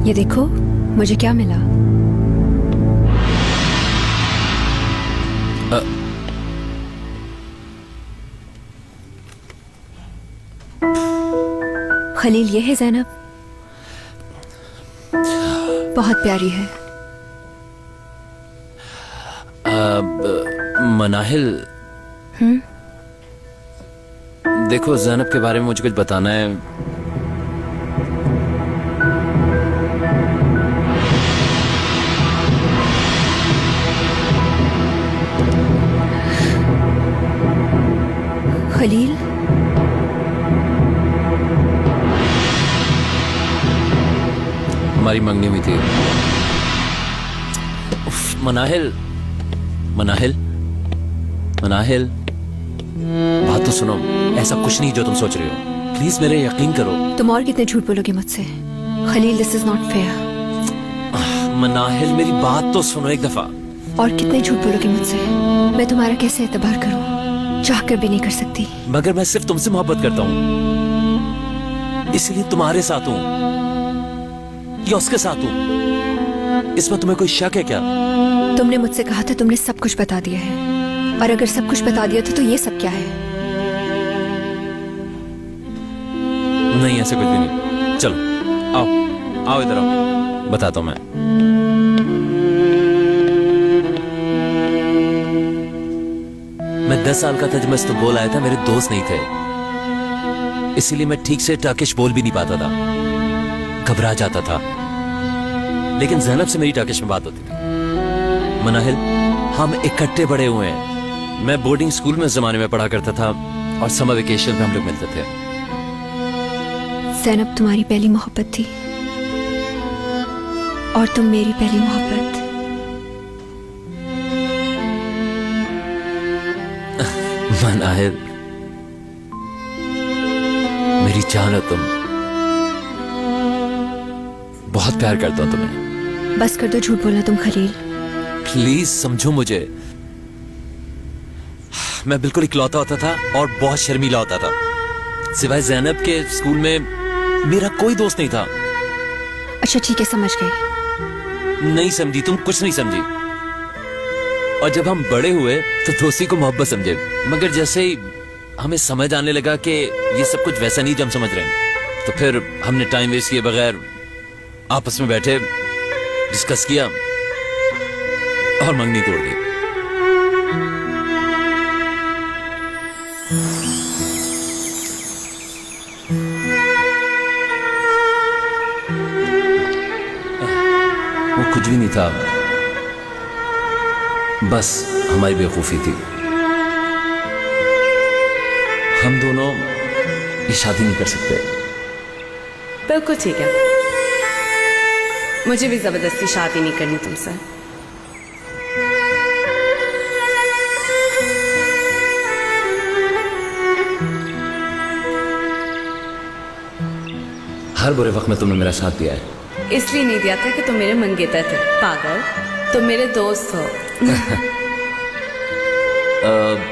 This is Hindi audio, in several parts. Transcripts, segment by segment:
ये देखो मुझे क्या मिला। खलील, ये है ज़ैनब, बहुत प्यारी है। मनाहिल, देखो ज़ैनब के बारे में मुझे कुछ बताना है। खलील, हमारी मंगनी हुई थी। मनाहिल, मनाहिल, मनाहिल, बात तो सुनो। ऐसा कुछ नहीं जो तुम सोच रहे हो, प्लीज मेरे यकीन करो। तुम और कितने झूठ बोलोगे मुझसे? Khalil, this is not fair. Manahil, मेरी बात तो सुनो एक दफा। और कितने झूठ बोलोगे मुझसे? मैं तुम्हारा कैसे एतबार करूं? चाह कर भी नहीं कर सकती। मगर मैं सिर्फ तुमसे मोहब्बत करता हूँ, इसलिए तुम्हारे साथ हूँ या उसके साथ हूँ, इसमें तुम्हें कोई शक है क्या? तुमने मुझसे कहा था तुमने सब कुछ बता दिया है, और अगर सब कुछ बता दिया था तो ये सब क्या है? नहीं, ऐसे कुछ भी नहीं। चलो आओ, आओ इधर आओ, बताता हूं मैं। मैं 10 साल का था जब मैं इस्तांबुल आया था। मेरे दोस्त नहीं थे, इसीलिए मैं ठीक से टर्किश बोल भी नहीं पाता था, घबरा जाता था। लेकिन ज़ैनब से मेरी टर्किश में बात होती थी। मनाहिल, हम इकट्ठे बड़े हुए हैं। मैं बोर्डिंग स्कूल में उस जमाने में पढ़ा करता था, और समर वेकेशन में हम लोग मिलते थे। ज़ैनब तुम्हारी पहली मोहब्बत थी, और तुम मेरी पहली मोहब्बत। मनाहिल, मेरी जान हो तुम। बहुत प्यार करता हूं तुम्हें। बस कर दो झूठ बोलना तुम खलील। प्लीज समझो मुझे। मैं बिल्कुल इकलौता होता था और बहुत शर्मीला होता था। सिवाय ज़ैनब के स्कूल में मेरा कोई दोस्त नहीं था। अच्छा ठीक है, समझ गई। नहीं समझी तुम, कुछ नहीं समझी। और जब हम बड़े हुए तो दोस्ती को मोहब्बत समझे, मगर जैसे ही हमें समझ आने लगा कि ये सब कुछ वैसा नहीं जो हम समझ रहे हैं, तो फिर हमने टाइम वेस्ट किए बगैर आपस में बैठे, डिस्कस किया और मंगनी तोड़ दी। वो कुछ भी नहीं था, बस हमारी बेवकूफी थी। हम दोनों ये शादी नहीं कर सकते। बिल्कुल ठीक है, मुझे भी जबरदस्ती शादी नहीं करनी तुमसे। हर बुरे वक्त में तुमने मेरा साथ दिया है। इसलिए नहीं दिया था कि तुम मेरे मंगेतर थे, पागल। तुम मेरे दोस्त हो।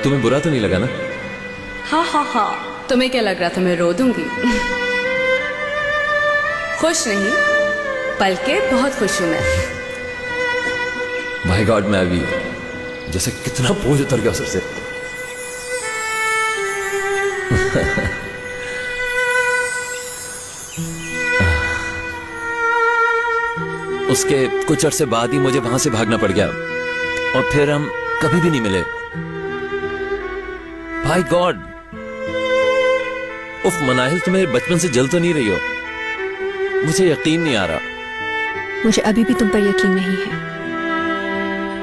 तुम्हें बुरा तो नहीं लगा ना? हाँ हाँ हाँ, तुम्हें क्या लग रहा था मैं रो दूंगी? खुश नहीं, बल्कि बहुत खुश हूं मैं। माय गॉड, मैं अभी जैसे कितना बोझ उतर गया सबसे। उसके कुछ अरसे बाद ही मुझे वहां से भागना पड़ गया, और फिर हम कभी भी नहीं मिले। माय गॉड, उफ मनाहिल, तुम मेरे बचपन से जल तो नहीं रही हो? मुझे यकीन नहीं आ रहा। मुझे अभी भी तुम पर यकीन नहीं है।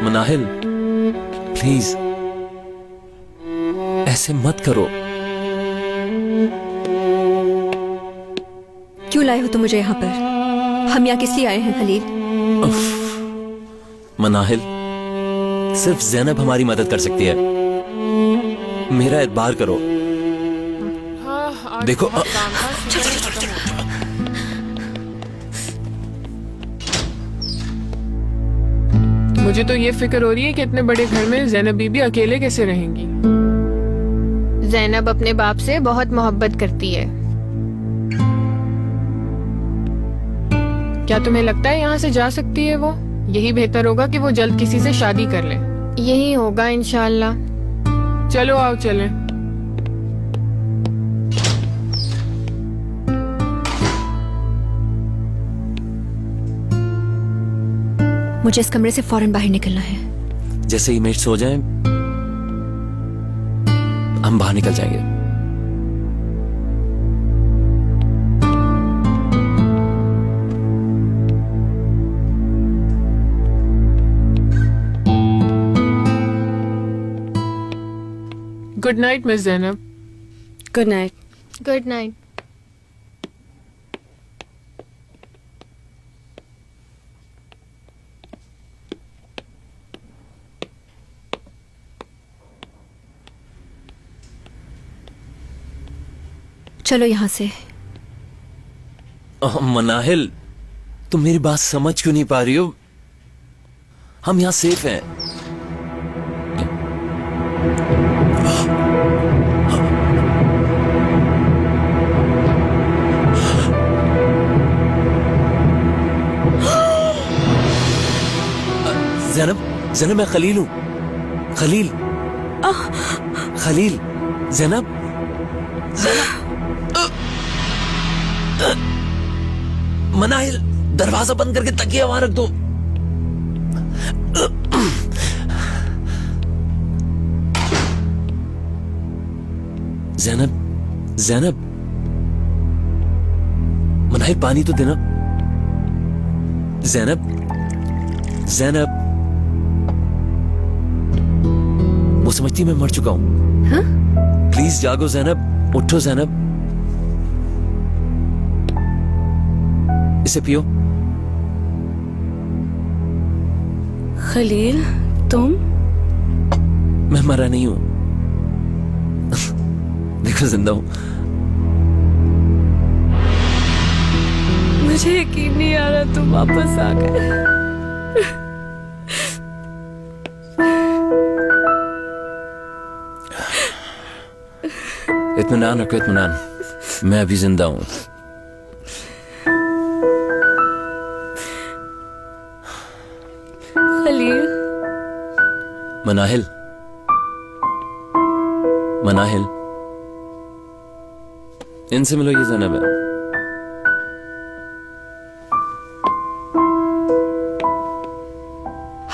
मनाहिल, प्लीज ऐसे मत करो। क्यों लाए हो तुम मुझे यहाँ पर? हम यहाँ किस लिए आए हैं खलील? मनाहिल, सिर्फ ज़ैनब हमारी मदद कर सकती है। मेरा एतबार करो। देखो मुझे तो ये फिक्र हो रही है कि इतने बड़े घर में ज़ैनब बीबी अकेले कैसे रहेंगी। ज़ैनब अपने बाप से बहुत मोहब्बत करती है। क्या तुम्हें लगता है यहाँ से जा सकती है वो? यही बेहतर होगा कि वो जल्द किसी से शादी कर ले। यही होगा इंशाल्लाह। चलो आओ चलें। मुझे इस कमरे से फौरन बाहर निकलना है। जैसे ही मेट सो जाए हम बाहर निकल जाएंगे। Good night miss Zainab. Good night. Good night. चलो यहाँ से। मनाहिल, तुम मेरी बात समझ क्यों नहीं पा रही हो? हम यहाँ सेफ हैं। ज़ैनब, ज़ैनब मैं खलील हूँ। खलील, खलील, ज़ैनब, मनाहिल, दरवाजा बंद करके तकिया वहां रख दो। ज़ैनब, ज़ैनब, मनाहिल पानी तो देना। ज़ैनब, ज़ैनब, वो समझती मैं मर चुका हूं। हाँ? प्लीज जागो ज़ैनब, उठो ज़ैनब, इसे पियो। खलील, तुम? मैं मरा नहीं हूं। देखो जिंदा हूं। मुझे यकीन नहीं आ रहा तुम वापस आ गए। इत्मीनान रखो, इत्मीनान, मैं अभी जिंदा हूं। खलील, मनाहिल, मनाहिल, इनसे मिलो, ये ज़ैनब है।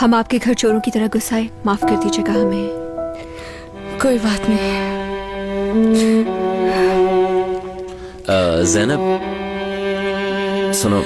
हम आपके घर चोरों की तरह घुस आए, माफ कर दीजिएगा हमें। कोई बात नहीं। ज़ैनब सुनो,